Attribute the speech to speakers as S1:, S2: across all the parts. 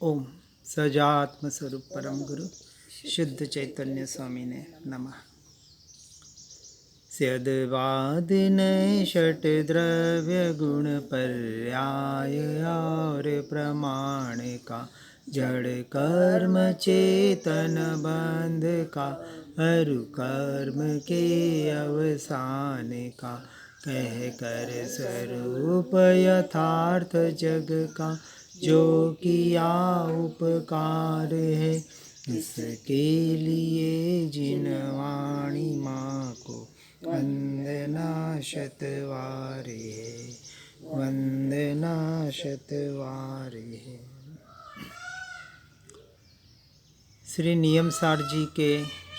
S1: ओम सजात्म स्वरूप परम गुरु शुद्ध चैतन्य स्वामी ने नमः। स्यदवाद नय षट द्रव्य गुण पर्याय और प्रमाण का जड़ कर्म चेतन बंध का अरु कर्म के अवसान का कह कर स्वरूप यथार्थ जग का जो किया उपकार है। इसके लिए जिन वाणी माँ को वंदना शतवारे है, वंदना शतवारे है। श्री नियम सार जी के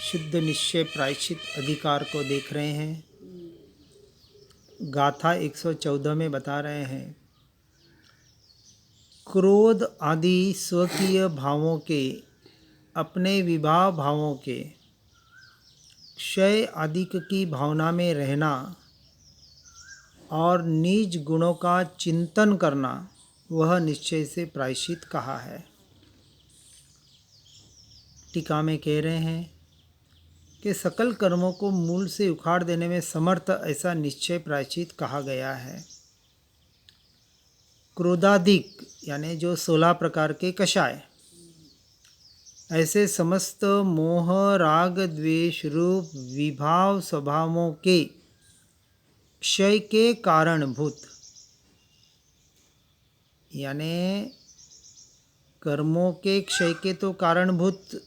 S1: शुद्ध निश्चय प्रायश्चित अधिकार को देख रहे हैं। गाथा 114 में बता रहे हैं, क्रोध आदि स्वकीय भावों के, अपने विभाव भावों के, क्षय आदि की भावना में रहना और निज गुणों का चिंतन करना, वह निश्चय से प्रायश्चित कहा है। टीका में कह रहे हैं कि सकल कर्मों को मूल से उखाड़ देने में समर्थ ऐसा निश्चय प्रायश्चित कहा गया है। क्रोधाधिक यानी जो 16 प्रकार के कषाय, ऐसे समस्त मोह राग द्वेष रूप विभाव स्वभावों के क्षय के कारणभूत, यानी कर्मों के क्षय के तो कारणभूत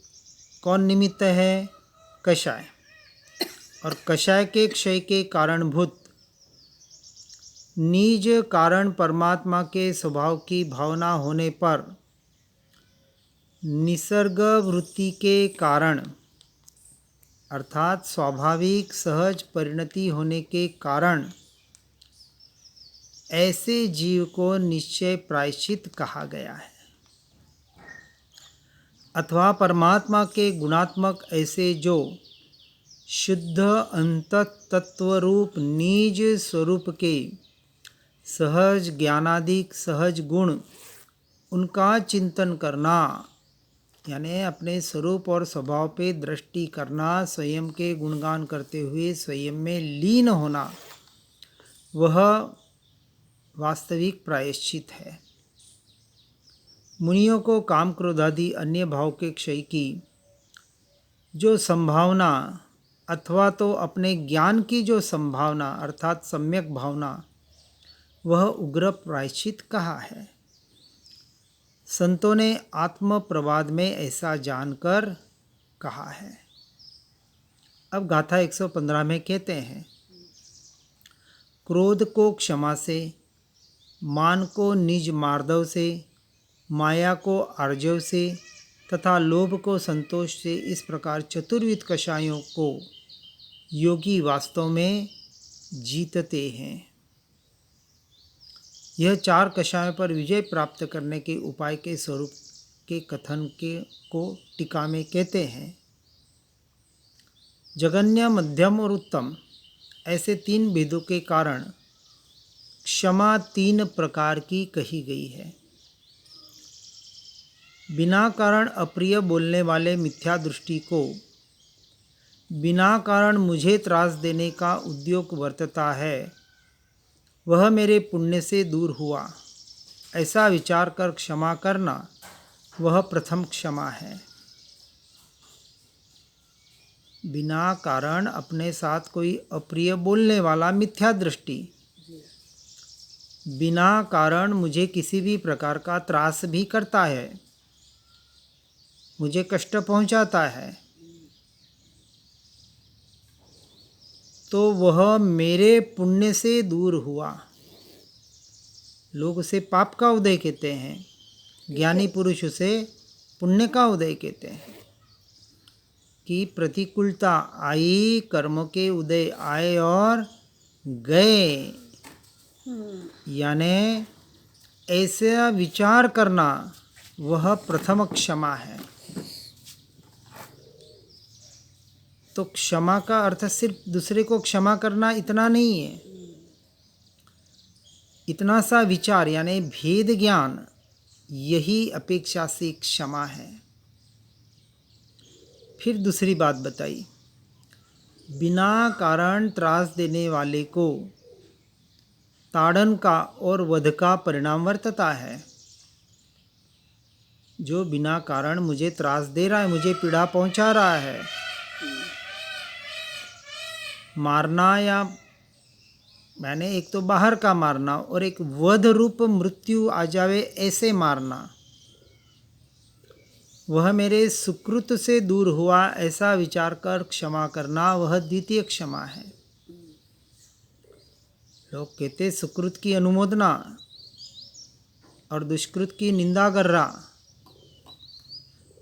S1: कौन निमित्त है? कषाय। और कषाय के क्षय के कारणभूत निज कारण परमात्मा के स्वभाव की भावना होने पर निसर्ग वृत्ति के कारण अर्थात स्वाभाविक सहज परिणति होने के कारण ऐसे जीव को निश्चय प्रायश्चित कहा गया है। अथवा परमात्मा के गुणात्मक ऐसे जो शुद्ध अंत तत्वरूप निज स्वरूप के सहज ज्ञानादिक सहज गुण, उनका चिंतन करना यानी अपने स्वरूप और स्वभाव पे दृष्टि करना, स्वयं के गुणगान करते हुए स्वयं में लीन होना, वह वास्तविक प्रायश्चित है। मुनियों को काम क्रोधादि अन्य भाव के क्षय की जो संभावना अथवा तो अपने ज्ञान की जो संभावना अर्थात सम्यक भावना, वह उग्र प्रायश्चित कहा है। संतों ने आत्म प्रवाद में ऐसा जानकर कहा है। अब गाथा 115 में कहते हैं, क्रोध को क्षमा से, मान को निज मार्दव से, माया को आर्जव से तथा लोभ को संतोष से, इस प्रकार चतुर्विध कषायों को योगी वास्तव में जीतते हैं। यह 4 कषायों पर विजय प्राप्त करने के उपाय के स्वरूप के कथन को टीका में कहते हैं, जगन्य, मध्यम और उत्तम, ऐसे 3 भेदों के कारण क्षमा 3 प्रकार की कही गई है। बिना कारण अप्रिय बोलने वाले मिथ्या दृष्टि को बिना कारण मुझे त्रास देने का उद्योग वर्तता है, वह मेरे पुण्य से दूर हुआ, ऐसा विचार कर क्षमा करना, वह प्रथम क्षमा है। बिना कारण अपने साथ कोई अप्रिय बोलने वाला मिथ्या दृष्टि, बिना कारण मुझे किसी भी प्रकार का त्रास भी करता है, मुझे कष्ट पहुंचाता है, तो वह मेरे पुण्य से दूर हुआ। लोग उसे पाप का उदय कहते हैं, ज्ञानी पुरुष उसे पुण्य का उदय कहते हैं। कि प्रतिकूलता आई, कर्म के उदय आए और गए, यानी ऐसा विचार करना, वह प्रथम क्षमा है। तो क्षमा का अर्थ सिर्फ दूसरे को क्षमा करना इतना नहीं है। इतना सा विचार यानी भेद ज्ञान यही अपेक्षा से क्षमा है। फिर दूसरी बात बताई, बिना कारण त्रास देने वाले को ताड़न का और वध का परिणाम वर्तता है। जो बिना कारण मुझे त्रास दे रहा है, मुझे पीड़ा पहुंचा रहा है, मारना या मैंने एक तो बाहर का मारना और एक वध रूप मृत्यु आ जावे ऐसे मारना, वह मेरे सुकृत से दूर हुआ ऐसा विचार कर क्षमा करना, वह द्वितीय क्षमा है। लोग कहते सुकृत की अनुमोदना और दुष्कृत की निंदा कर रहा,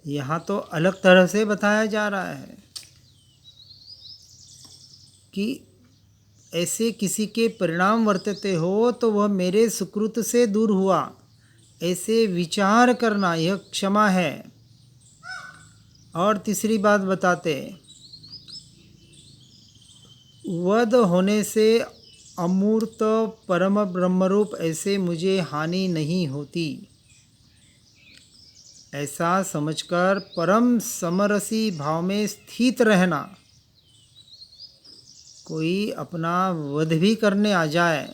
S1: यहाँ तो अलग तरह से बताया जा रहा है कि ऐसे किसी के परिणाम वर्तते हो तो वह मेरे सुकृत से दूर हुआ ऐसे विचार करना, यह क्षमा है। और तीसरी बात बताते, वध होने से अमूर्त परम ब्रह्मरूप ऐसे मुझे हानि नहीं होती, ऐसा समझकर परम समरसी भाव में स्थित रहना। कोई अपना वध भी करने आ जाए,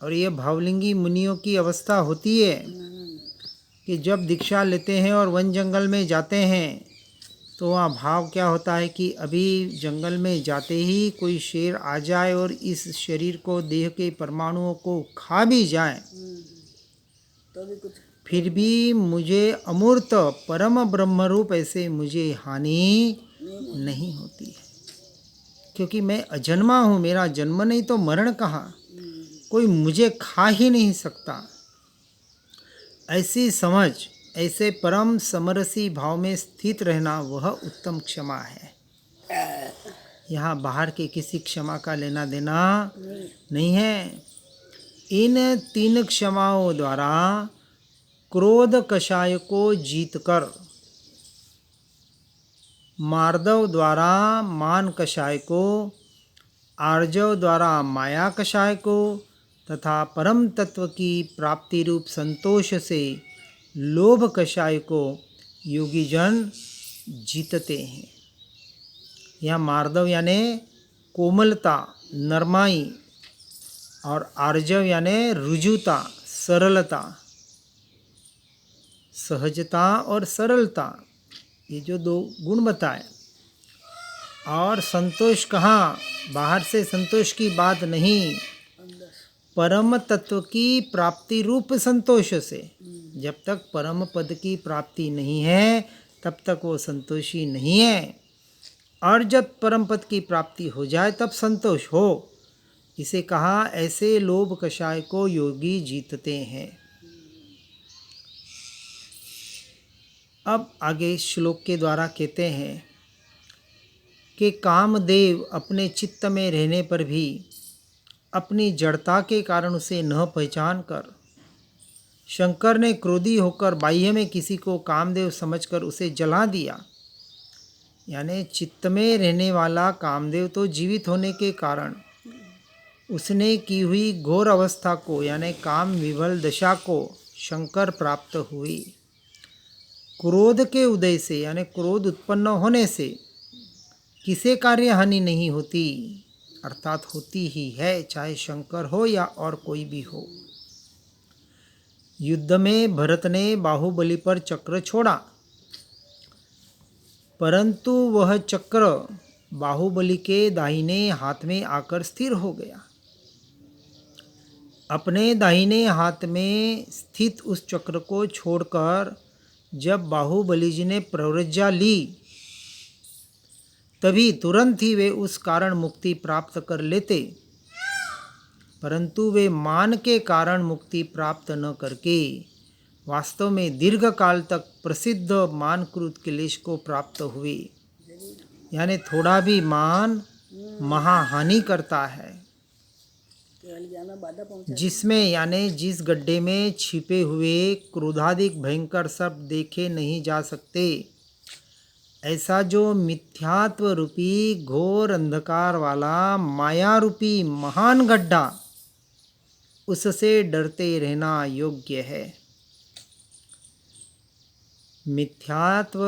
S1: और ये भावलिंगी मुनियों की अवस्था होती है कि जब दीक्षा लेते हैं और वन जंगल में जाते हैं तो वहाँ भाव क्या होता है कि अभी जंगल में जाते ही कोई शेर आ जाए और इस शरीर को, देह के परमाणुओं को खा भी जाए,
S2: तो भी कुछ
S1: फिर भी मुझे अमूर्त परम ब्रह्मरूप ऐसे मुझे हानि नहीं होती है, क्योंकि मैं अजन्मा हूँ, मेरा जन्म नहीं तो मरण कहाँ, कोई मुझे खा ही नहीं सकता। ऐसी समझ, ऐसे परम समरसी भाव में स्थित रहना, वह उत्तम क्षमा है। यहाँ बाहर के किसी क्षमा का लेना देना नहीं है। इन तीन क्षमाओं द्वारा क्रोध कषाय को जीतकर, मार्दव द्वारा मान कषाय को, आर्जव द्वारा माया कषाय को तथा परम तत्व की प्राप्ति रूप संतोष से लोभ कषाय को योगी जन जीतते हैं। यह मार्दव यानी कोमलता, नरमाई, और आर्जव यानी रुजुता, सरलता, सहजता और सरलता, ये जो दो गुण बताए। और संतोष कहाँ, बाहर से संतोष की बात नहीं, परम तत्व की प्राप्ति रूप संतोष से। जब तक परम पद की प्राप्ति नहीं है तब तक वो संतोषी नहीं है, और जब परम पद की प्राप्ति हो जाए तब संतोष हो। इसे कहा ऐसे लोभ कषाय को योगी जीतते हैं। अब आगे श्लोक के द्वारा कहते हैं कि कामदेव अपने चित्त में रहने पर भी अपनी जड़ता के कारण उसे न पहचान कर, शंकर ने क्रोधी होकर बाह्य में किसी को कामदेव समझकर उसे जला दिया। यानी चित्त में रहने वाला कामदेव तो जीवित होने के कारण उसने की हुई घोर अवस्था को, यानी काम विवल दशा को शंकर प्राप्त हुई। क्रोध के उदय से, यानी क्रोध उत्पन्न होने से किसे कार्य हानि नहीं होती, अर्थात होती ही है, चाहे शंकर हो या और कोई भी हो। युद्ध में भरत ने बाहुबली पर चक्र छोड़ा, परंतु वह चक्र बाहुबली के दाहिने हाथ में आकर स्थिर हो गया। अपने दाहिने हाथ में स्थित उस चक्र को छोड़कर जब बाहुबली जी ने प्रव्रज्या ली, तभी तुरंत ही वे उस कारण मुक्ति प्राप्त कर लेते, परंतु वे मान के कारण मुक्ति प्राप्त न करके वास्तव में दीर्घ काल तक प्रसिद्ध मानकृत क्लेश को प्राप्त हुए। यानी थोड़ा भी मान महाहानि करता है, जिसमें यानी जिस गड्ढे में छिपे हुए क्रोधाधिक भयंकर सर्प देखे नहीं जा सकते, ऐसा जो मिथ्यात्व रूपी घोर अंधकार वाला माया रूपी महान गड्ढा उससे डरते रहना योग्य है। मिथ्यात्व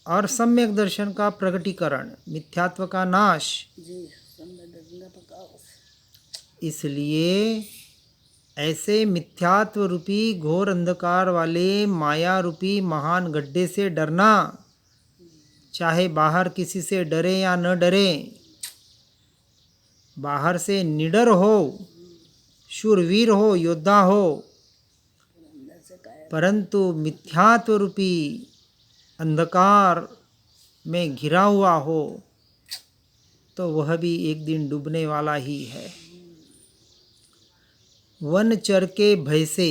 S1: और सम्यक दर्शन का प्रकटीकरण, मिथ्यात्व का नाश।
S2: जी समय डरना पका।
S1: इसलिए ऐसे मिथ्यात्व रूपी घोर अंधकार वाले माया रूपी महान गड्ढे से डरना, चाहे बाहर किसी से डरे या न डरे, बाहर से निडर हो, शूरवीर हो, योद्धा हो,
S2: अंदर से काया
S1: परंतु मिथ्यात्व रूपी अंधकार में घिरा हुआ हो तो वह भी एक दिन डूबने वाला ही है। वनचर के भय से,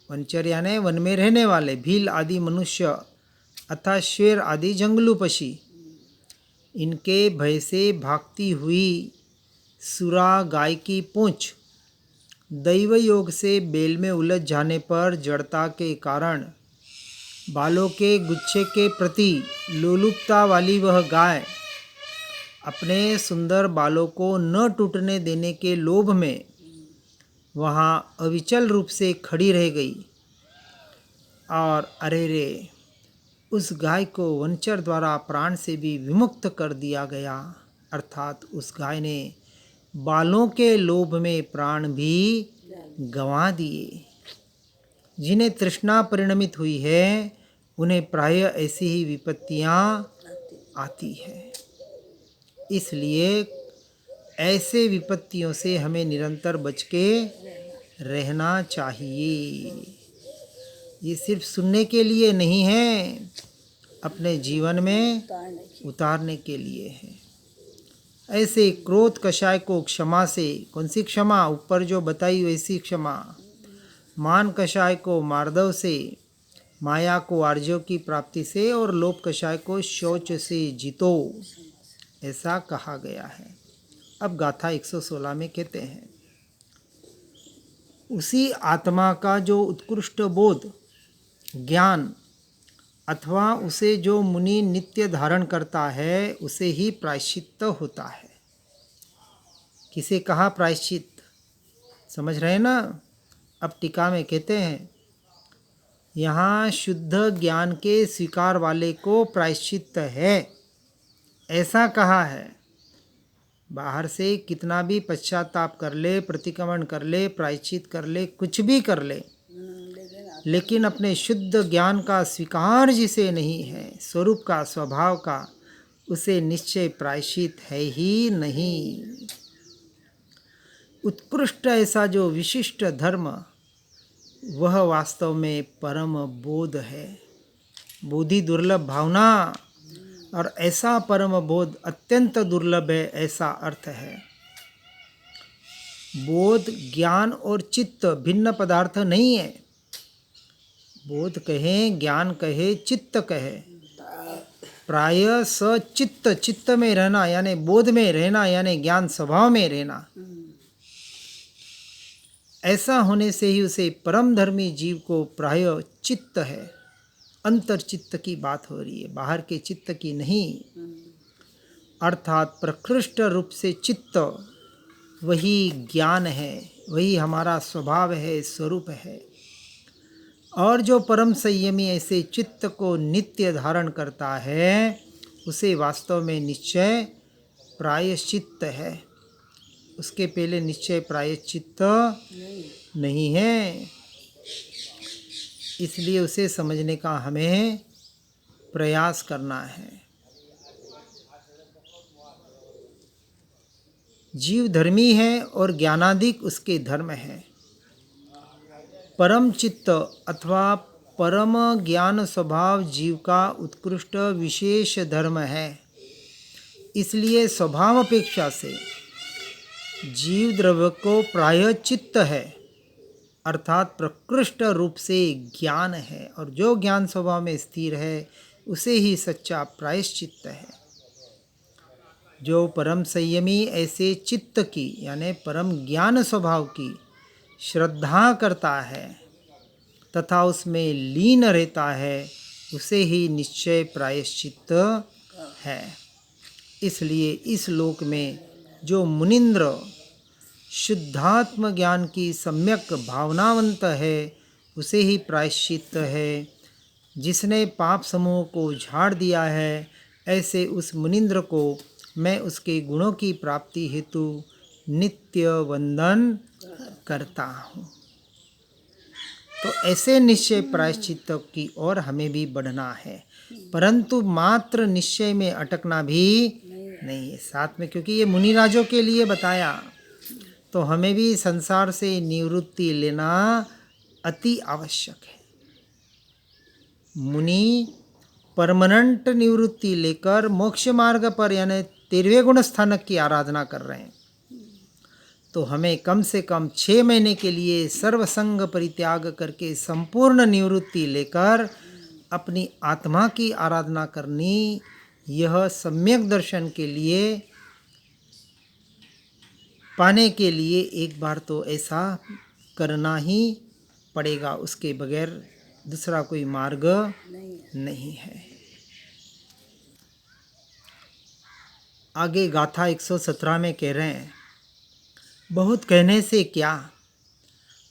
S1: वनचर यानी वन में रहने वाले भील आदि मनुष्य अथवा शेर आदि जंगलू पक्षी, इनके भय से भागती हुई सुरा गाय की पूंछ दैव योग से बेल में उलझ जाने पर जड़ता के कारण बालों के गुच्छे के प्रति लोलुपता वाली वह गाय अपने सुंदर बालों को न टूटने देने के लोभ में वहाँ अविचल रूप से खड़ी रह गई। और अरे रे, उस गाय को वनचर द्वारा प्राण से भी विमुक्त कर दिया गया, अर्थात उस गाय ने बालों के लोभ में प्राण भी गंवा दिए। जिन्हें तृष्णा परिणमित हुई है उन्हें प्रायः ऐसी ही विपत्तियां आती है। इसलिए ऐसे विपत्तियों से हमें निरंतर बच के रहना चाहिए। ये सिर्फ सुनने के लिए नहीं है, अपने जीवन में उतारने के लिए है। ऐसे क्रोध कषाय को क्षमा से, कौन सी क्षमा? ऊपर जो बताई वैसी क्षमा। मान कषाय को मार्दव से, माया को आर्जव की प्राप्ति से, और लोभ कषाय को शौच से जीतो, ऐसा कहा गया है। अब गाथा 116 में कहते हैं, उसी आत्मा का जो उत्कृष्ट बोध, ज्ञान अथवा उसे जो मुनि नित्य धारण करता है उसे ही प्रायश्चित्त होता है। किसे कहा प्रायश्चित? समझ रहे ना? अब टीका में कहते हैं, यहाँ शुद्ध ज्ञान के स्वीकार वाले को प्रायश्चित्त है, ऐसा कहा है। बाहर से कितना भी पश्चाताप कर ले, प्रतिक्रमण कर ले, प्रायश्चित कर ले, कुछ भी कर ले, लेकिन अपने शुद्ध ज्ञान का स्वीकार जिसे नहीं है, स्वरूप का, स्वभाव का, उसे निश्चय प्रायश्चित है ही नहीं। उत्कृष्ट ऐसा जो विशिष्ट धर्म, वह वास्तव में परम बोध है, बोधि दुर्लभ भावना, और ऐसा परम बोध अत्यंत दुर्लभ है, ऐसा अर्थ है। बोध, ज्ञान और चित्त भिन्न पदार्थ नहीं है। बोध कहे, ज्ञान कहे, चित्त कहे, प्राय सचित्त, चित्त में रहना यानी बोध में रहना यानी ज्ञान स्वभाव में रहना। ऐसा होने से ही उसे परम धर्मी जीव को प्राय चित्त है। अंतर चित्त की बात हो रही है, बाहर के चित्त की नहीं। अर्थात प्रकृष्ट रूप से चित्त वही ज्ञान है, वही हमारा स्वभाव है, स्वरूप है। और जो परम संयमी ऐसे चित्त को नित्य धारण करता है उसे वास्तव में निश्चय प्रायश्चित्त है। उसके पहले निश्चय प्रायश्चित्त नहीं है। इसलिए उसे समझने का हमें प्रयास करना है। जीव धर्मी है और ज्ञानादिक उसके धर्म है। परम चित्त अथवा परम ज्ञान स्वभाव जीव का उत्कृष्ट विशेष धर्म है। इसलिए स्वभाव अपेक्षा से जीव द्रव्य को प्राय चित्त है, अर्थात प्रकृष्ट रूप से ज्ञान है, और जो ज्ञान स्वभाव में स्थिर है उसे ही सच्चा प्रायश्चित्त है। जो परम संयमी ऐसे चित्त की यानी परम ज्ञान स्वभाव की श्रद्धा करता है तथा उसमें लीन रहता है, उसे ही निश्चय प्रायश्चित्त है। इसलिए इस लोक में जो मुनिंद्र शुद्धात्म ज्ञान की सम्यक भावनावंत है उसे ही प्रायश्चित है। जिसने पाप समूह को झाड़ दिया है, ऐसे उस मुनिंद्र को मैं उसके गुणों की प्राप्ति हेतु नित्य वंदन करता हूँ। तो ऐसे निश्चय प्रायश्चित की ओर हमें भी बढ़ना है, परंतु मात्र निश्चय में अटकना भी नहीं है साथ में, क्योंकि ये मुनिराजों के लिए बताया। तो हमें भी संसार से निवृत्ति लेना अति आवश्यक है। मुनि परमानेंट निवृत्ति लेकर मोक्ष मार्ग पर यानी 13वें गुण स्थानक की आराधना कर रहे हैं। तो हमें कम से कम 6 महीने के लिए सर्वसंग परित्याग करके संपूर्ण निवृत्ति लेकर अपनी आत्मा की आराधना करनी। यह सम्यक दर्शन के लिए पाने के लिए एक बार तो ऐसा करना ही पड़ेगा, उसके बगैर दूसरा कोई मार्ग नहीं है। आगे गाथा 117 में कह रहे हैं, बहुत कहने से क्या,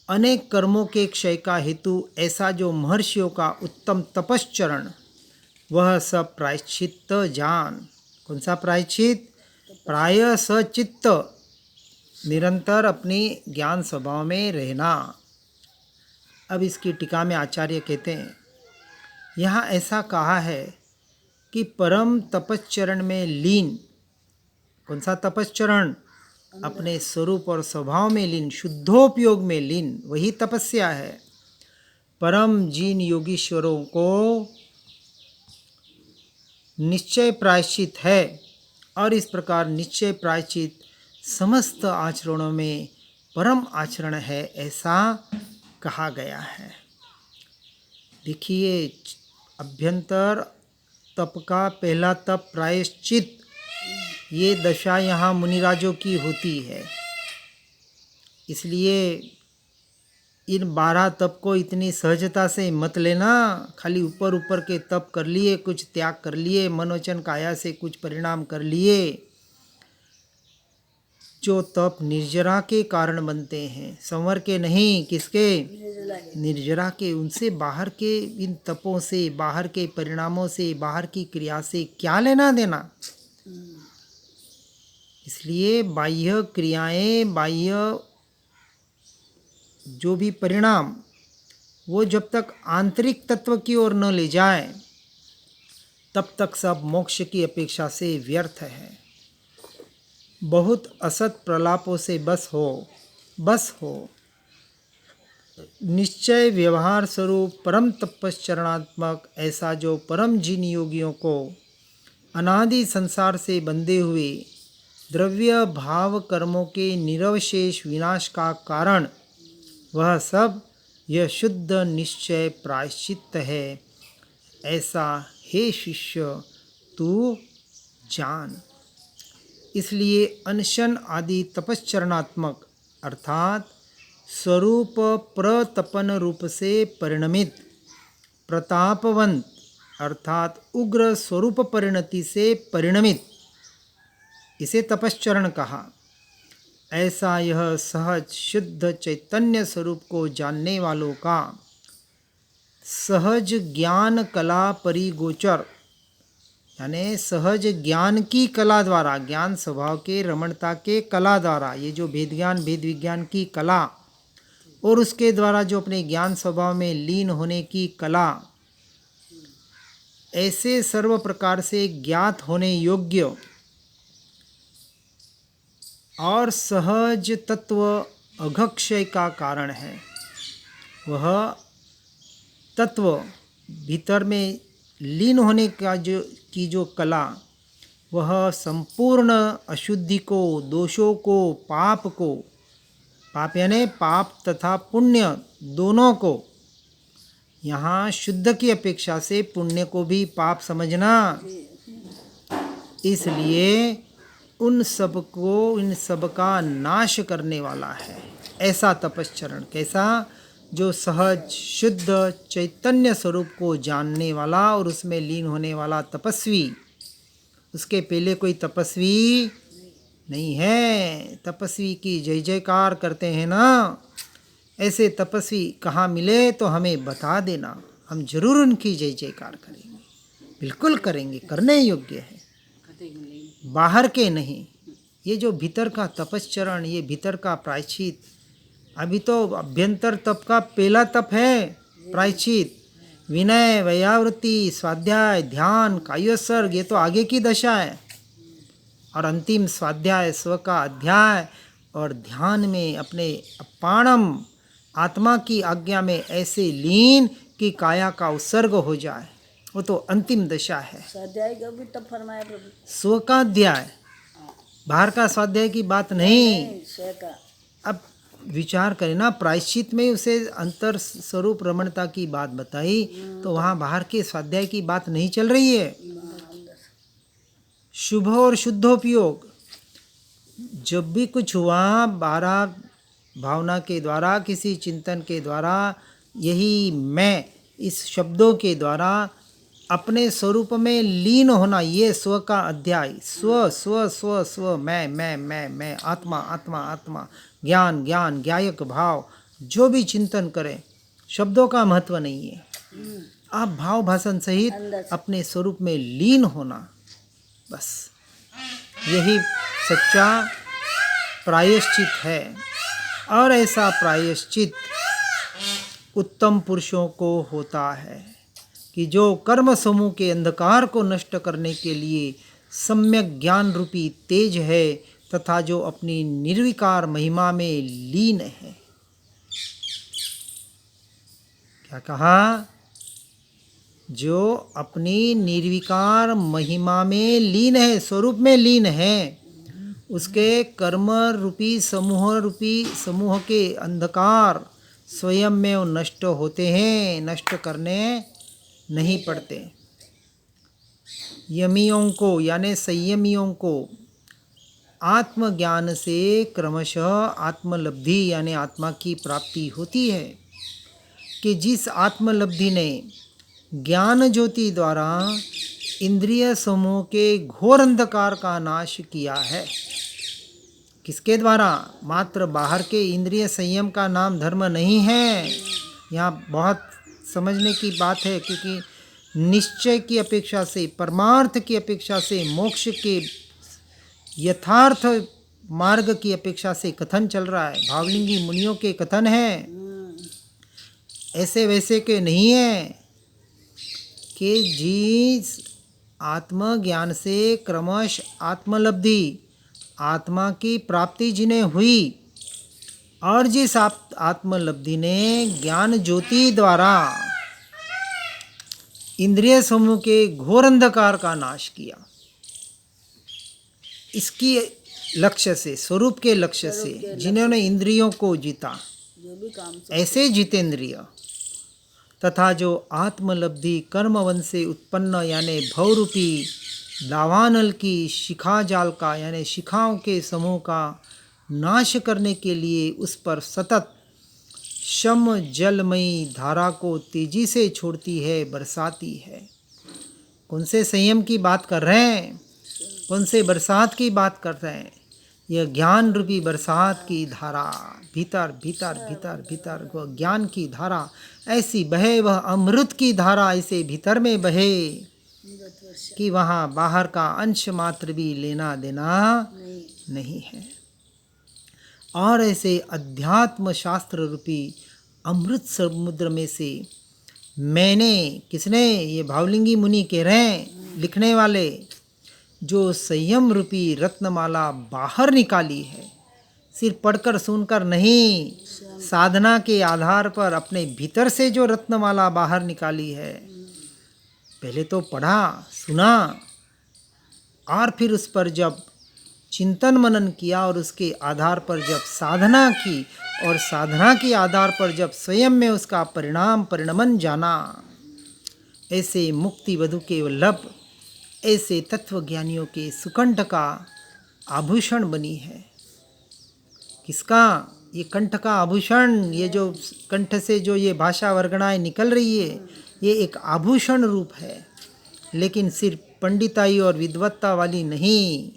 S1: अनेक कर्मों के क्षय का हेतु ऐसा जो महर्षियों का उत्तम तपश्चरण, वह सब प्रायश्चित जान। कौन सा प्रायश्चित? प्राय सचित्त, निरंतर अपनी ज्ञान स्वभाव में रहना। अब इसकी टीका में आचार्य कहते हैं, यहाँ ऐसा कहा है कि परम तपश्चरण में लीन। कौन सा तपश्चरण? अपने स्वरूप और स्वभाव में लीन, शुद्धोपयोग में लीन, वही तपस्या है। परम जिन योगीश्वरों को निश्चय प्रायश्चित है, और इस प्रकार निश्चय प्रायश्चित समस्त आचरणों में परम आचरण है, ऐसा कहा गया है। देखिए, अभ्यंतर तप का पहला तप प्रायश्चित, ये दशा यहाँ मुनिराजों की होती है। इसलिए इन 12 तप को इतनी सहजता से मत लेना। खाली ऊपर ऊपर के तप कर लिए, कुछ त्याग कर लिए, मनोचन काया से कुछ परिणाम कर लिए। जो तप निर्जरा के कारण बनते हैं, संवर के नहीं, किसके? निर्जरा के। उनसे बाहर के इन तपों से, बाहर के परिणामों से, बाहर की क्रिया से क्या लेना देना। इसलिए बाह्य क्रियाएं, बाह्य जो भी परिणाम, वो जब तक आंतरिक तत्व की ओर न ले जाए, तब तक सब मोक्ष की अपेक्षा से व्यर्थ है। बहुत असत प्रलापों से बस हो। निश्चय व्यवहार स्वरूप परम तपश्चरणात्मक ऐसा जो परम जिन योगियों को अनादि संसार से बंधे हुए द्रव्य भाव कर्मों के निरवशेष विनाश का कारण, वह सब यह शुद्ध निश्चय प्रायश्चित है, ऐसा हे शिष्य तू जान। इसलिए अनशन आदि तपश्चरणात्मक अर्थात स्वरूप प्रतपन रूप से परिणमित, प्रतापवंत अर्थात उग्र स्वरूप परिणति से परिणमित, इसे तपश्चरण कहा। ऐसा यह सहज शुद्ध चैतन्य स्वरूप को जानने वालों का सहज ज्ञान कला परिगोचर, यानी सहज ज्ञान की कला द्वारा, ज्ञान स्वभाव के रमणता के कला द्वारा, ये जो भेद ज्ञान भेद विज्ञान की कला, और उसके द्वारा जो अपने ज्ञान स्वभाव में लीन होने की कला, ऐसे सर्व प्रकार से ज्ञात होने योग्य और सहज तत्व अघक्षय का कारण है। वह तत्व भीतर में लीन होने का जो कला, वह संपूर्ण अशुद्धि को, दोषों को, पाप को, पाप यानी पाप तथा पुण्य दोनों को, यहाँ शुद्ध की अपेक्षा से पुण्य को भी पाप समझना। इसलिए उन सब को, इन सब का नाश करने वाला है ऐसा तपश्चरण। कैसा? जो सहज शुद्ध चैतन्य स्वरूप को जानने वाला और उसमें लीन होने वाला तपस्वी। उसके पहले कोई तपस्वी नहीं है। तपस्वी की जय जयकार करते हैं ना, ऐसे तपस्वी कहाँ मिले तो हमें बता देना, हम जरूर उनकी जय जयकार करेंगे, बिल्कुल करेंगे, करने योग्य है, बाहर के नहीं। ये जो भीतर का तपश्चरण, ये भीतर का प्रायश्चित, अभी तो अभ्यंतर तप का पहला तप है प्रायश्चित। विनय, वैयावृत्ति, स्वाध्याय, ध्यान, कायोत्सर्ग, ये तो आगे की दशा है। और अंतिम स्वाध्याय, स्व का अध्याय और ध्यान में अपने अपाणम आत्मा की आज्ञा में ऐसे लीन कि काया का उत्सर्ग हो जाए, वो तो अंतिम दशा है।
S2: स्वाध्याय का भी तब फरमाया प्रभु।
S1: स्व का अध्याय, बाहर का स्वाध्याय की बात नहीं।
S2: स्वयं का
S1: अब विचार करें ना, प्रायश्चित में उसे अंतर स्वरूप रमणता की बात बताई, तो वहाँ बाहर के स्वाध्याय की बात नहीं चल रही है। शुभ और शुद्धोपयोग, जब भी कुछ हुआ 12 भावना के द्वारा, किसी चिंतन के द्वारा, यही मैं इस शब्दों के द्वारा अपने स्वरूप में लीन होना, ये स्व का अध्याय। स्व स्व स्व स्व, मैं, आत्मा आत्मा आत्मा, ज्ञान ज्ञान, ज्ञायक भाव, जो भी चिंतन करें, शब्दों का महत्व नहीं है। आप भाव भाषण सहित अपने स्वरूप में लीन होना, बस यही सच्चा प्रायश्चित है। और ऐसा प्रायश्चित उत्तम पुरुषों को होता है कि जो कर्म समूह के अंधकार को नष्ट करने के लिए सम्यक ज्ञान रूपी तेज है, तथा जो अपनी निर्विकार महिमा में लीन है। क्या कहा? जो अपनी निर्विकार महिमा में लीन है, स्वरूप में लीन है, उसके कर्म रूपी समूह के अंधकार स्वयं में वो नष्ट होते हैं, नष्ट करने नहीं पड़ते। यमियों को यानी संयमियों को आत्मज्ञान से क्रमशः आत्मलब्धि यानी आत्मा की प्राप्ति होती है, कि जिस आत्मलब्धि ने ज्ञान ज्योति द्वारा इंद्रिय समूह के घोर अंधकार का नाश किया है। किसके द्वारा? मात्र बाहर के इंद्रिय संयम का नाम धर्म नहीं है। यहाँ बहुत समझने की बात है, क्योंकि निश्चय की अपेक्षा से, परमार्थ की अपेक्षा से, मोक्ष के यथार्थ मार्ग की अपेक्षा से कथन चल रहा है। भावलिंगी मुनियों के कथन है, ऐसे वैसे के नहीं है, कि जिस आत्मज्ञान से क्रमश आत्मलब्धि, आत्मा की प्राप्ति जिन्हें हुई, और जिस आत्मलब्धि ने ज्ञान ज्योति द्वारा इंद्रिय समूह के घोर अंधकार का नाश किया, इसकी लक्ष्य से, स्वरूप के लक्ष्य से, जिन्होंने इंद्रियों को जीता,
S2: जो भी काम
S1: ऐसे जितेंद्रिय, तथा जो आत्मलब्धि कर्मवन से उत्पन्न यानी भवरूपी दावानल की शिखा जाल का यानी शिखाओं के समूह का नाश करने के लिए उस पर सतत शम जलमयी धारा को तेजी से छोड़ती है, बरसाती है। कौन से संयम की बात कर रहे हैं? कौन से बरसात की बात कर रहे हैं? यह ज्ञान रूपी बरसात की धारा, भीतर भीतर भीतर भीतर वो ज्ञान की धारा ऐसी बहे, वह अमृत की धारा ऐसे भीतर में बहे कि वहाँ बाहर का अंश मात्र भी लेना देना नहीं है। और ऐसे अध्यात्म शास्त्र रूपी अमृत समुद्र में से मैंने, किसने? ये भावलिंगी मुनि कह रहे हैं, लिखने वाले, जो संयम रूपी रत्नमाला बाहर निकाली है, सिर्फ पढ़कर सुनकर नहीं, साधना के आधार पर अपने भीतर से जो रत्नमाला बाहर निकाली है, पहले तो पढ़ा सुना, और फिर उस पर जब चिंतन मनन किया, और उसके आधार पर जब साधना की, और साधना के आधार पर जब स्वयं में उसका परिणमन जाना, ऐसे मुक्ति वधु के वल्लभ, ऐसे तत्वज्ञानियों के सुकंठ का आभूषण बनी है। किसका? ये कंठ का आभूषण, ये जो कंठ से जो ये भाषा वर्गणाएं निकल रही है, ये एक आभूषण रूप है, लेकिन सिर्फ पंडिताई और विद्वत्ता वाली नहीं,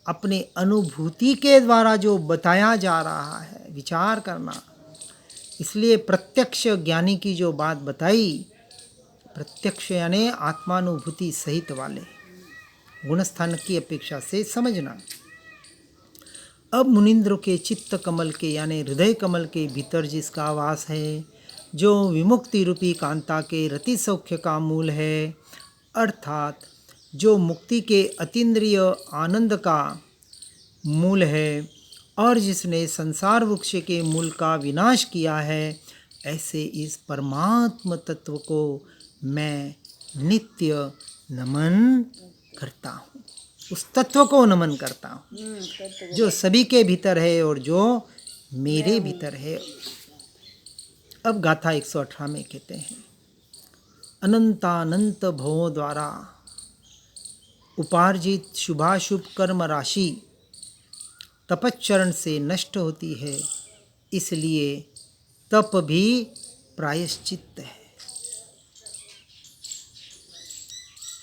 S1: अपने अनुभूति के द्वारा जो बताया जा रहा है, विचार करना। इसलिए प्रत्यक्ष ज्ञानी की जो बात बताई, प्रत्यक्ष यानी आत्मानुभूति सहित वाले गुणस्थान की अपेक्षा से समझना। अब मुनिंद्र के चित्त कमल के यानी हृदय कमल के भीतर जिसका वास है, जो विमुक्ति रूपी कांता के रति सौख्य का मूल है, अर्थात जो मुक्ति के अतीन्द्रिय आनंद का मूल है और जिसने संसार वृक्ष के मूल का विनाश किया है, ऐसे इस परमात्म तत्व को मैं नित्य नमन करता हूँ। उस तत्व को नमन करता हूँ जो सभी के भीतर है और जो मेरे भीतर है। अब गाथा 118 में कहते हैं, अनंतानंत भवों द्वारा उपार्जित शुभाशुभ कर्म राशि तपच्चरण से नष्ट होती है, इसलिए तप भी प्रायश्चित्त है।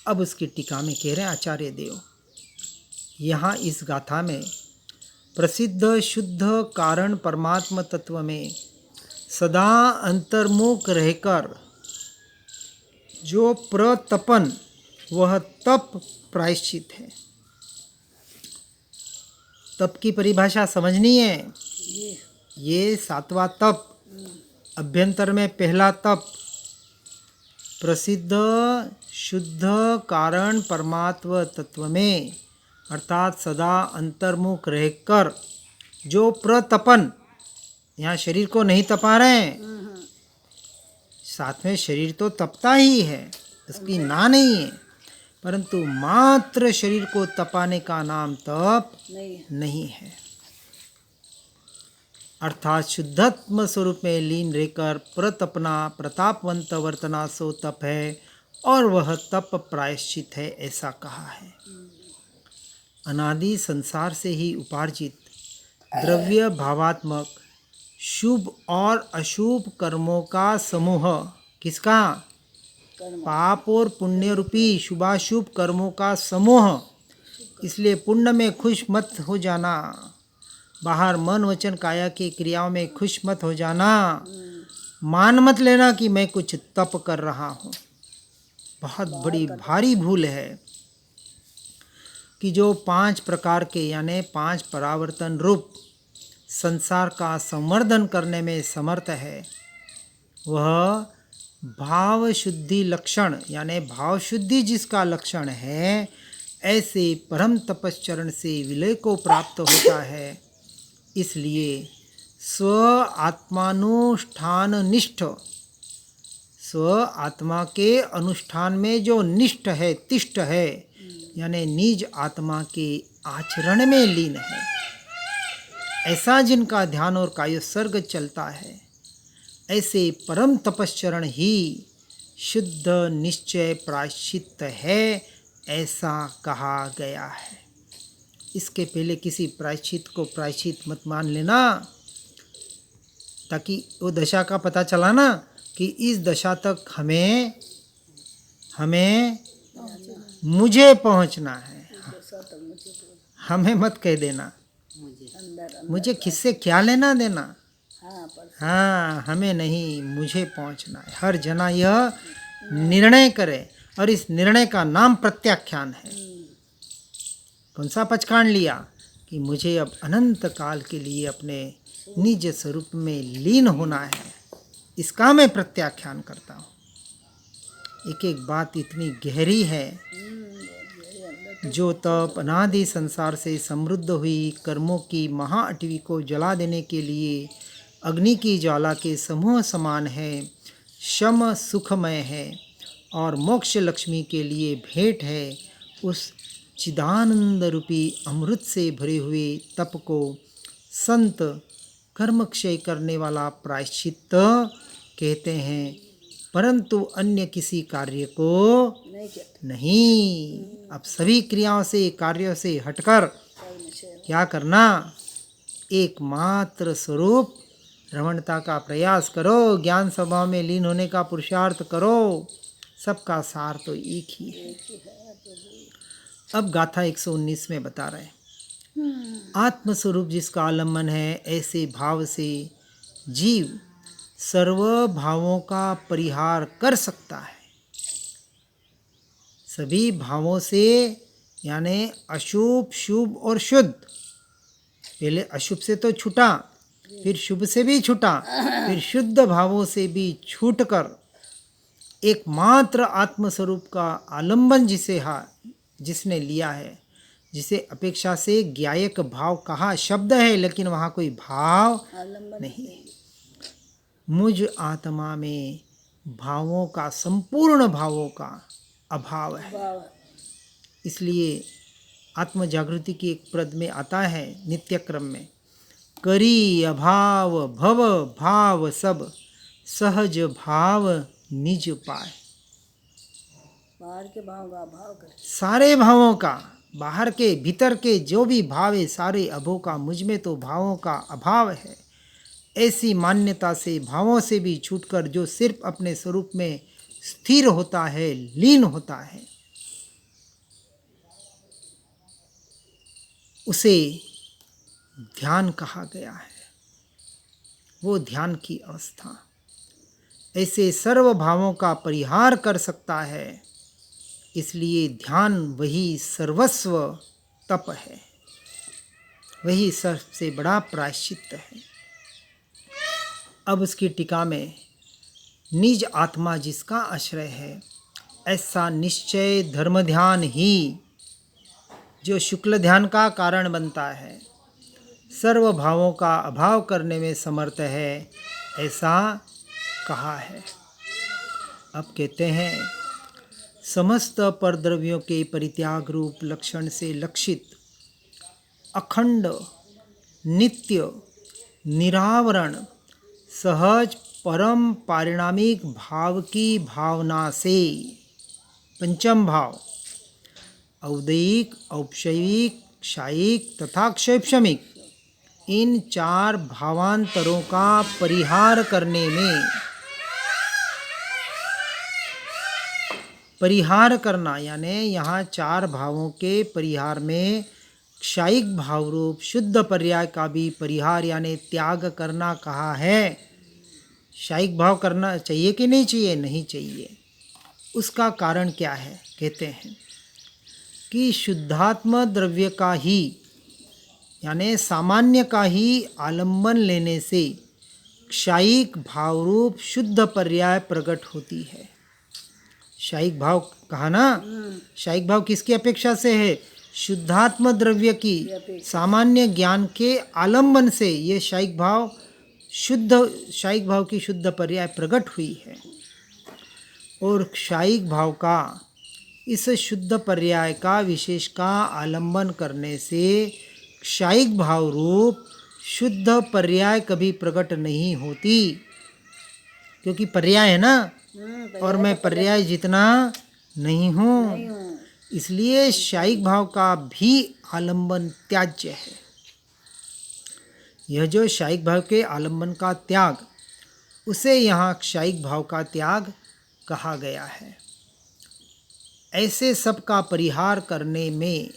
S1: अब उसकी टीका में कह रहे हैं आचार्य देव, यहाँ इस गाथा में प्रसिद्ध शुद्ध कारण परमात्म तत्व में सदा अंतर्मुख रहकर जो प्रतपन, वह तप प्रायश्चित है। तप की परिभाषा समझनी है। ये सातवां तप, अभ्यंतर में पहला तप, प्रसिद्ध शुद्ध कारण परमात्म तत्व में अर्थात सदा अंतर्मुख रहकर जो प्रतपन, यहाँ शरीर को नहीं तपा रहे हैं, साथ में शरीर तो तपता ही है, उसकी ना नहीं है, परंतु मात्र शरीर को तपाने का नाम तप नहीं है। अर्थात शुद्धत्म स्वरूप में लीन रहकर प्रतपना, प्रतापवंत वर्तना सो तप है और वह तप प्रायश्चित है, ऐसा कहा है। अनादि संसार से ही उपार्जित द्रव्य भावात्मक शुभ और अशुभ कर्मों का समूह, किसका? पाप और पुण्य रूपी शुभाशुभ कर्मों का समूह। इसलिए पुण्य में खुश मत हो जाना, बाहर मन वचन काया की क्रियाओं में खुश मत हो जाना, मान मत लेना कि मैं कुछ तप कर रहा हूँ। बहुत बड़ी भारी भूल है कि जो 5 प्रकार के यानी 5 परावर्तन रूप संसार का संवर्धन करने में समर्थ है, वह भाव शुद्धि लक्षण यानी भाव शुद्धि जिसका लक्षण है, ऐसे परम तपश्चरण से विलय को प्राप्त होता है। इसलिए स्व आत्मानुष्ठान निष्ठ, स्व आत्मा के अनुष्ठान में जो निष्ठ है, तिष्ठ है, यानी निज आत्मा के आचरण में लीन है, ऐसा जिनका ध्यान और कायोत्सर्ग चलता है, ऐसे परम तपश्चरण ही शुद्ध निश्चय प्रायश्चित है, ऐसा कहा गया है। इसके पहले किसी प्रायश्चित को प्रायश्चित मत मान लेना, ताकि वो दशा का पता चला ना कि इस दशा तक हमें मुझे पहुंचना है। हमें मत कह देना, मुझे किससे क्या लेना देना। हाँ, हमें नहीं, मुझे पहुंचना है। हर जना यह निर्णय करे और इस निर्णय का नाम प्रत्याख्यान है। कौन सा पचकान लिया कि मुझे अब अनंत काल के लिए अपने निज स्वरूप में लीन होना है, इसका मैं प्रत्याख्यान करता हूँ। एक एक बात इतनी गहरी है। जो तप अनादि संसार से समृद्ध हुई कर्मों की महाअटवी को जला देने के लिए अग्नि की ज्वाला के समूह समान है, शम सुखमय है और मोक्ष लक्ष्मी के लिए भेंट है, उस चिदानंद रूपी अमृत से भरे हुए तप को संत कर्म क्षय करने वाला प्रायश्चित कहते हैं, परंतु अन्य किसी कार्य को नहीं। अब सभी क्रियाओं से, कार्यों से हटकर क्या करना? एकमात्र स्वरूप रमणता का प्रयास करो, ज्ञान स्वभाव में लीन होने का पुरुषार्थ करो। सबका सार तो एक ही है। अब गाथा 119 में बता रहे हैं, आत्मस्वरूप जिसका आलम्बन है, ऐसे भाव से जीव सर्व भावों का परिहार कर सकता है। सभी भावों से, यानी अशुभ, शुभ और शुद्ध। पहले अशुभ से तो छूटा, फिर शुभ से भी छूटा, फिर शुद्ध भावों से भी छूटकर एकमात्र आत्मस्वरूप का आलंबन जिसने लिया है, जिसे अपेक्षा से ज्ञायक भाव कहा शब्द है, लेकिन वहाँ कोई भाव
S2: आलम्बन
S1: नहीं है। मुझ आत्मा में भावों का, संपूर्ण भावों का अभाव है।
S2: भाव
S1: इसलिए आत्म जागृति की एक पद में आता है नित्य क्रम में, करी अभाव भव भाव सब, सहज भाव निज पाए।
S2: बाहर के भाव का अभाव करे।
S1: सारे भावों का, बाहर के भीतर के जो भी भाव है, सारे अभों का, मुझ में तो भावों का अभाव है। ऐसी मान्यता से, भावों से भी छूटकर जो सिर्फ अपने स्वरूप में स्थिर होता है, लीन होता है, उसे ध्यान कहा गया है। वो ध्यान की अवस्था ऐसे सर्व भावों का परिहार कर सकता है। इसलिए ध्यान वही सर्वस्व तप है, वही सबसे बड़ा प्रायश्चित है। अब उसकी टीका में, निज आत्मा जिसका आश्रय है, ऐसा निश्चय धर्म ध्यान ही जो शुक्ल ध्यान का कारण बनता है, सर्व भावों का अभाव करने में समर्थ है, ऐसा कहा है। अब कहते हैं, समस्त परद्रव्यों के परित्याग रूप लक्षण से लक्षित अखंड नित्य निरावरण सहज परम पारिणामिक भाव की भावना से पंचम भाव औदैहिक, औपशयिक, क्षायिक तथा क्षैप्शमिक, इन चार भावांतरों का परिहार करने में, परिहार करना यानी यहाँ चार भावों के परिहार में क्षायिक भाव रूप शुद्ध पर्याय का भी परिहार यानी त्याग करना कहा है। क्षायिक भाव करना चाहिए कि नहीं चाहिए? नहीं चाहिए। उसका कारण क्या है? कहते हैं कि शुद्धात्म द्रव्य का ही यानी सामान्य का ही आलंबन लेने से क्षायिक भाव रूप शुद्ध पर्याय प्रकट होती है। क्षायिक भाव कहा ना, क्षायिक भाव किसकी अपेक्षा से है? शुद्धात्म द्रव्य की सामान्य ज्ञान के आलंबन से ये क्षायिक भाव की शुद्ध पर्याय प्रकट हुई है। और क्षायिक भाव का इस शुद्ध पर्याय का विशेष का आलंबन करने से क्षायिक भाव रूप शुद्ध पर्याय कभी प्रकट नहीं होती, क्योंकि पर्याय है ना, और मैं पर्याय जितना नहीं हूँ। इसलिए क्षायिक भाव का भी आलंबन त्याज्य है। यह जो क्षायिक भाव के आलंबन का त्याग, उसे यहाँ क्षायिक भाव का त्याग कहा गया है। ऐसे सब का परिहार करने में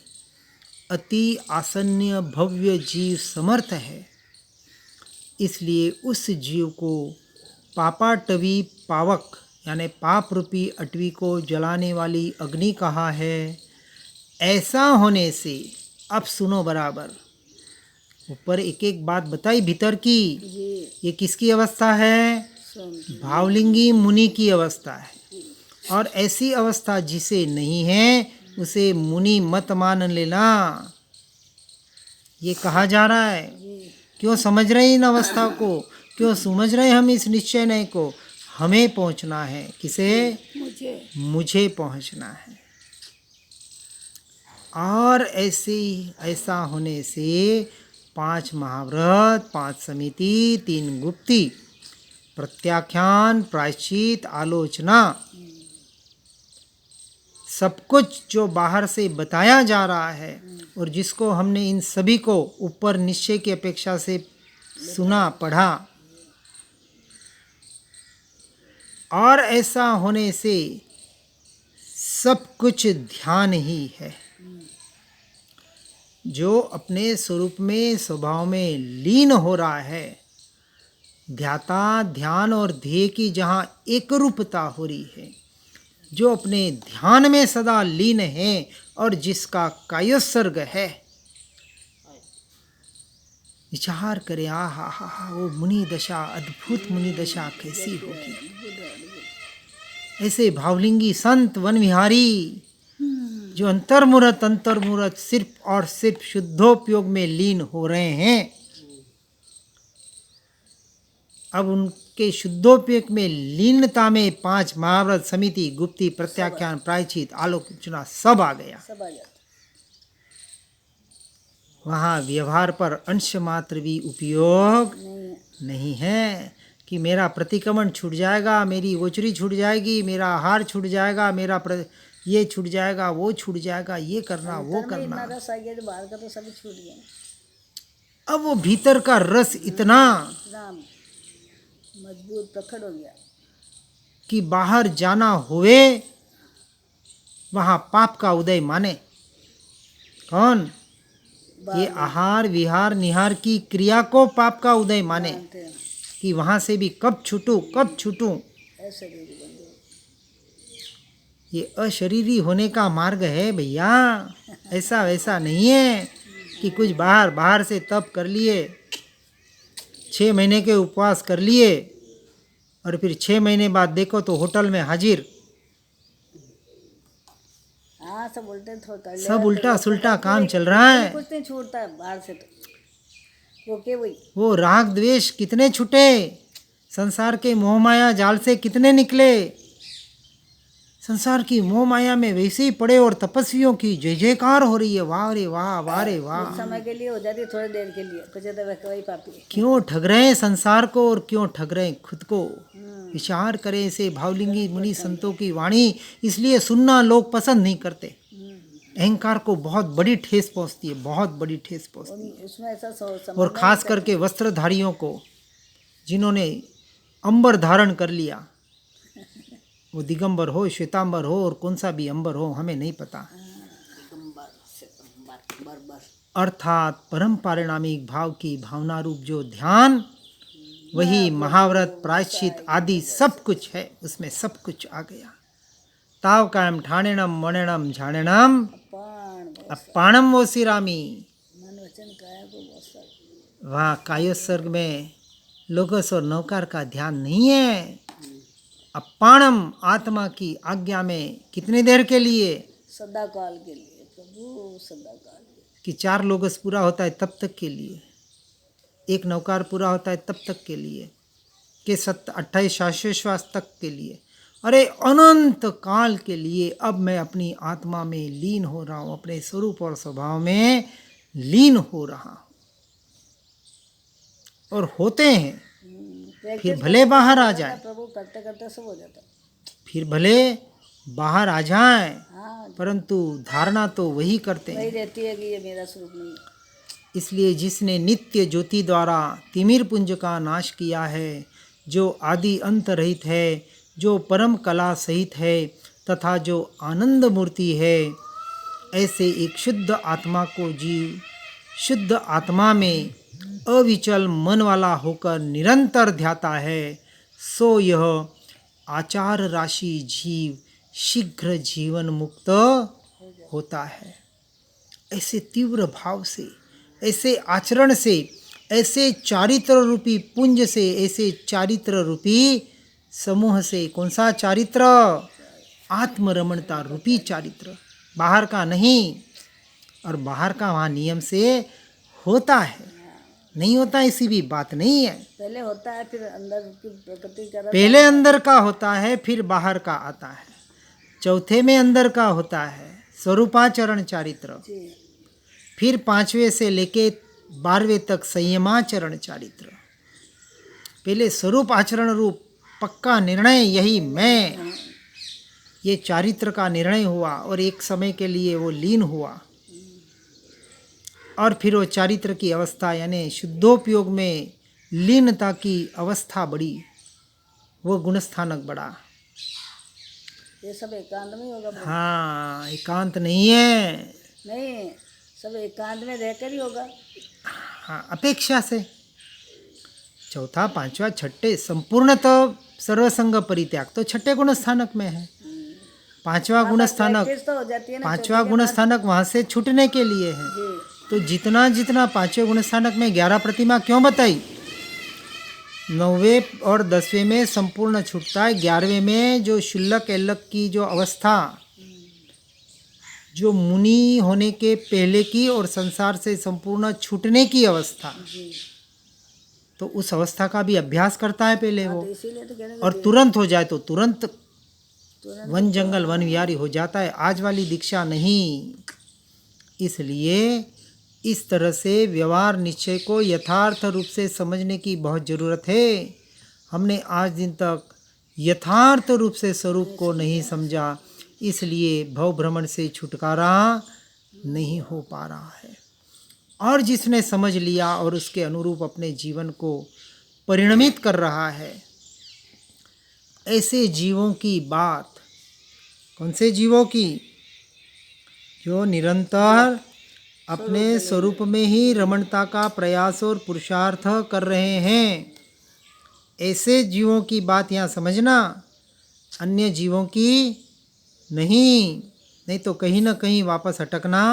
S1: अति आसन्न भव्य जीव समर्थ है। इसलिए उस जीव को पापाटवी पावक यानी पाप रूपी अटवी को जलाने वाली अग्नि कहा है। ऐसा होने से, अब सुनो बराबर, ऊपर एक एक बात बताई भीतर की, ये किसकी अवस्था है? भावलिंगी मुनि की अवस्था है। और ऐसी अवस्था जिसे नहीं है उसे मुनि मत मान लेना, ये कहा जा रहा है। क्यों समझ रहे इन अवस्था को? क्यों समझ रहे हम इस निश्चय नहीं को? हमें पहुंचना है। किसे? मुझे पहुंचना है। और ऐसा होने से 5 महाव्रत, 5 समिति, 3 गुप्ती, प्रत्याख्यान, प्रायश्चित, आलोचना, सब कुछ जो बाहर से बताया जा रहा है और जिसको हमने इन सभी को ऊपर निश्चय की अपेक्षा से सुना, पढ़ा, और ऐसा होने से सब कुछ ध्यान ही है। जो अपने स्वरूप में स्वभाव में लीन हो रहा है, ध्याता ध्यान और ध्येय की जहाँ एक रूपता हो रही है, जो अपने ध्यान में सदा लीन है और जिसका कायोत्सर्ग है, विचार करे आ हा वो मुनि दशा, अद्भुत मुनि दशा कैसी होगी। ऐसे भावलिंगी संत वन विहारी जो अंतर्मुहूर्त सिर्फ और सिर्फ शुद्धोपयोग में लीन हो रहे हैं, अब उनके शुद्धोपयोग में लीनता में 5 महाव्रत, समिति, गुप्ती, प्रत्याख्यान, प्रायश्चित, आलोक चुना सब आ गया।
S2: सब आ जाता।
S1: वहाँ व्यवहार पर अंश मात्र भी उपयोग
S2: नहीं है।
S1: नहीं है कि मेरा प्रतिक्रमण छूट जाएगा, मेरी ओचरी छूट जाएगी, मेरा आहार छूट जाएगा, ये छूट जाएगा, वो छूट जाएगा, ये करना वो
S2: अंदर में
S1: करना।
S2: इतना रस आ गया तो बाहर का तो सभी छूट गया।
S1: अब वो भीतर का रस इतना
S2: इतना मजबूत प्रकट हो गया।
S1: कि बाहर जाना हुए वहाँ पाप का उदय माने। कौन? ये आहार विहार निहार की क्रिया को पाप का उदय माने
S2: मानते हैं।
S1: कि वहाँ से भी कब छूटूं।
S2: ऐसे भी बन गए।
S1: ये अशरीरी होने का मार्ग है भैया, ऐसा वैसा नहीं है कि कुछ बाहर से तप कर लिए, 6 महीने के उपवास कर लिए और फिर 6 महीने बाद देखो तो होटल में हाजिर।
S2: हाँ, सब उल्टे कर ले,
S1: सब उल्टा सुल्टा काम चल रहा है।
S2: कुछ नहीं छूटता है बाहर से तो वो के वही।
S1: वो राग द्वेष कितने छूटे, संसार के मोह माया जाल से कितने निकले। संसार की मोह माया में वैसे ही पड़े और तपस्वियों की जय जयकार हो रही है। वाह रे वाह, वाह रे वाह।
S2: कुछ समय के लिए हो जाती है, थोड़ी देर के लिए, कुछ तो वही पापी है।
S1: क्यों ठग रहे हैं संसार को और क्यों ठग रहे हैं खुद को? विचार करें ऐसे भावलिंगी मुनि संतों की वाणी। इसलिए सुनना लोग पसंद नहीं करते। अहंकार को बहुत बड़ी ठेस पहुंचती है, बहुत बड़ी ठेस पहुंचती है।
S2: उसमें ऐसा
S1: और खास करके वस्त्रधारियों को, जिन्होंने अंबर धारण कर लिया, वो दिगंबर हो, श्वेतांबर हो और कौन सा भी अंबर हो, हमें नहीं पता। अर्थात परम पारिणामिक भाव की भावना रूप जो ध्यान, वही महाव्रत, प्रायश्चित आदि सब कुछ है, उसमें सब कुछ आ गया। ताव कायम ठाणेणम मणेणम झाणेणम अपाणम वो सिरामी।
S2: मन वचन काया को बहुत सारा।
S1: वहाँ कायोत्सर्ग में लोगस और नौकार का ध्यान नहीं है। अपाणम आत्मा की आज्ञा में कितने देर के लिए?
S2: सदा काल के लिए प्रभु, सदा काल
S1: कि 4 लोगस पूरा होता है तब तक के लिए, 1 नौकार पूरा होता है तब तक के लिए, कि 28 शाश्वत तक के लिए, अरे अनंत काल के लिए। अब मैं अपनी आत्मा में लीन हो रहा हूँ, अपने स्वरूप और स्वभाव में लीन हो रहा हूँ। और होते हैं, फिर भले बाहर आ जाए,
S2: प्रभु करते करते सब हो जाता।
S1: फिर भले बाहर आ जाए,
S2: हाँ,
S1: परंतु धारणा तो वही करते
S2: वही
S1: हैं।
S2: रहती है कि ये मेरा स्वरूप नहीं है।
S1: इसलिए जिसने नित्य ज्योति द्वारा तिमिर पुंज का नाश किया है, जो आदि अंत रहित है, जो परम कला सहित है तथा जो आनंद मूर्ति है, ऐसे एक शुद्ध आत्मा को जीव शुद्ध आत्मा में अविचल मन वाला होकर निरंतर ध्याता है, सो यह आचार राशि जीव शीघ्र जीवन मुक्त होता है। ऐसे तीव्र भाव से, ऐसे आचरण से, ऐसे चारित्र रूपी पुंज से, ऐसे चारित्र रूपी समूह से। कौन सा चारित्र? आत्मरमणता रूपी चारित्र, बाहर का नहीं। और बाहर का वहाँ नियम से होता है, नहीं होता ऐसी भी बात नहीं है।
S2: पहले होता है, फिर अंदर की प्रकृति का रस।
S1: पहले अंदर का होता है, फिर बाहर का आता है। चौथे में अंदर का होता है स्वरूपाचरण चारित्र,
S2: जी।
S1: फिर 5वें से लेके 12वें तक संयमाचरण चारित्र। पहले स्वरूप आचरण रूप पक्का निर्णय, यही मैं, ये चारित्र का निर्णय हुआ और एक समय के लिए वो लीन हुआ। और फिर वो चारित्र की अवस्था यानी शुद्धोपयोग में लीनता की अवस्था बढ़ी, वो गुणस्थानक बढ़ा।
S2: ये सब एकांत में ही होगा प्रभु।
S1: हाँ, एकांत नहीं है।
S2: नहीं, सब एकांत में रहकर ही होगा।
S1: हाँ, अपेक्षा से। चौथा, पांचवा, छठे संपूर्णतः सर्वसंग परित्याग तो छठे गुण स्थानक में है। पांचवा
S2: हाँ,
S1: गुण
S2: बस
S1: स्थानक,
S2: प्रैक्टिस तो हो जाती है ना
S1: पांचवा
S2: चौथे के
S1: गुण
S2: बाद।
S1: स्थानक वहां से छूटने के लिए है।
S2: जी।
S1: तो जितना जितना पांचवें गुण स्थानक में 11 प्रतिमा क्यों बताई? 9वें और 10वें में संपूर्ण छूटता है, 11वें में जो शुल्लक एल्लक की जो अवस्था, जो मुनि होने के पहले की और संसार से संपूर्ण छूटने की अवस्था,
S2: जी।
S1: तो उस अवस्था का भी अभ्यास करता है पहले
S2: हाँ,
S1: वो,
S2: तो इसीलिए तो कहने
S1: और
S2: लगे
S1: तुरंत हो जाए तो तुरंत
S2: तुरंत
S1: वन जंगल वन विहारी हो जाता है। आज वाली दीक्षा नहीं। इसलिए इस तरह से व्यवहार निश्चय को यथार्थ रूप से समझने की बहुत ज़रूरत है। हमने आज दिन तक यथार्थ रूप से स्वरूप को नहीं समझा, इसलिए भव भ्रमण से छुटकारा नहीं हो पा रहा है। और जिसने समझ लिया और उसके अनुरूप अपने जीवन को परिणमित कर रहा है, ऐसे जीवों की बात, कौन से जीवों की? जो निरंतर अपने स्वरूप में ही रमणता का प्रयास और पुरुषार्थ कर रहे हैं, ऐसे जीवों की बात यहाँ समझना, अन्य जीवों की नहीं। नहीं तो कहीं ना कहीं वापस अटकना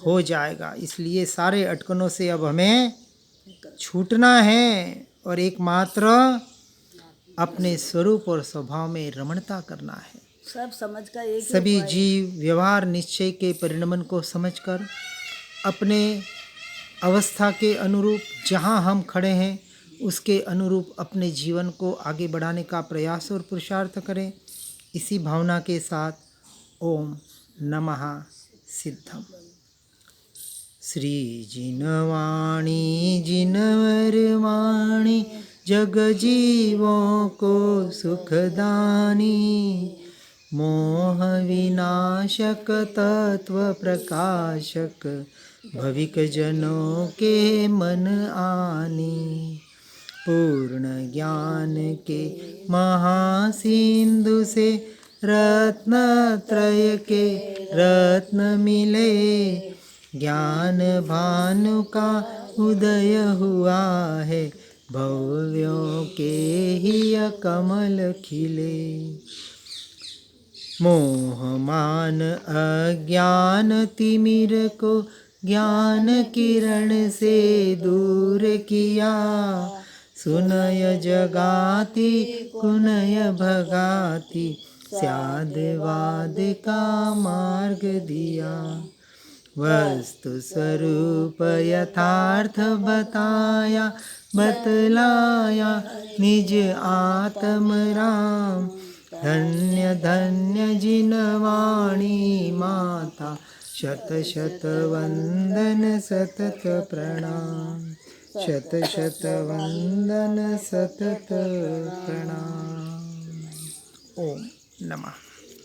S1: हो जाएगा। इसलिए सारे अटकनों से अब हमें छूटना है और एकमात्र अपने स्वरूप और स्वभाव में रमणता करना है।
S2: सब समझ का एक ही
S1: सभी
S2: उपाय है।
S1: जीव व्यवहार निश्चय के परिणमन को समझकर अपने अवस्था के अनुरूप जहाँ हम खड़े हैं उसके अनुरूप अपने जीवन को आगे बढ़ाने का प्रयास और पुरुषार्थ करें। इसी भावना के साथ ओम नमः सिद्धम। श्री जिनवाणी जिनवरवाणी जग जीवों को सुखदानी, मोह विनाशक तत्व प्रकाशक भविक जनों के मन आनी, पूर्ण ज्ञान के महासिंधु से रत्न त्रय के रत्न मिले, ज्ञान भानु का उदय हुआ है, भव्यों के ही कमल खिले। मोह मान अज्ञान तिमिर को ज्ञान किरण से दूर किया, सुनय जगाती कुनय भगाती, स्याद वाद का मार्ग दिया। वस्तु स्वरूप यथार्थ बताया, बतलाया निज आत्म राम, धन्य धन्य जिनवाणी माता, शत शत वंदन सतत प्रणाम, शत शत वंदन सतत प्रणाम। ओम नमः।